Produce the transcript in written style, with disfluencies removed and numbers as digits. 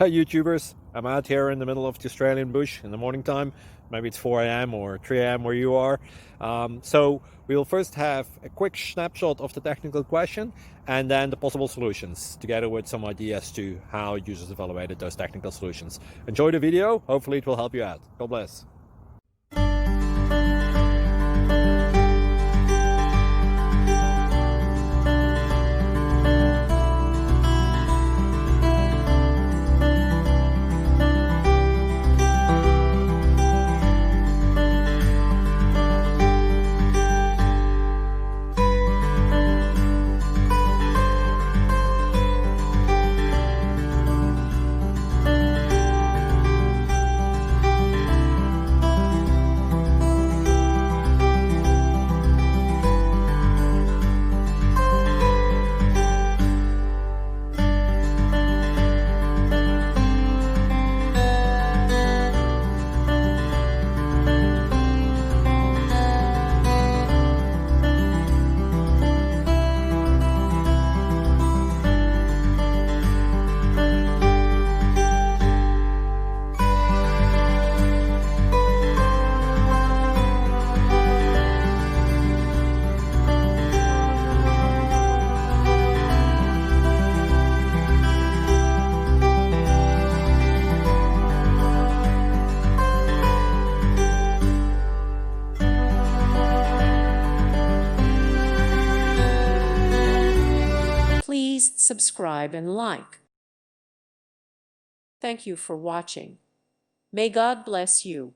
Hi YouTubers, I'm out here in the middle of the Australian bush in the morning time. Maybe it's 4 a.m. or 3 a.m. where you are. So we will first have a quick snapshot of the technical question and then the possible solutions, together with some ideas to how users evaluated those technical solutions. Enjoy the video, hopefully it will help you out. God bless. Please subscribe and like. Thank you for watching. May God bless you.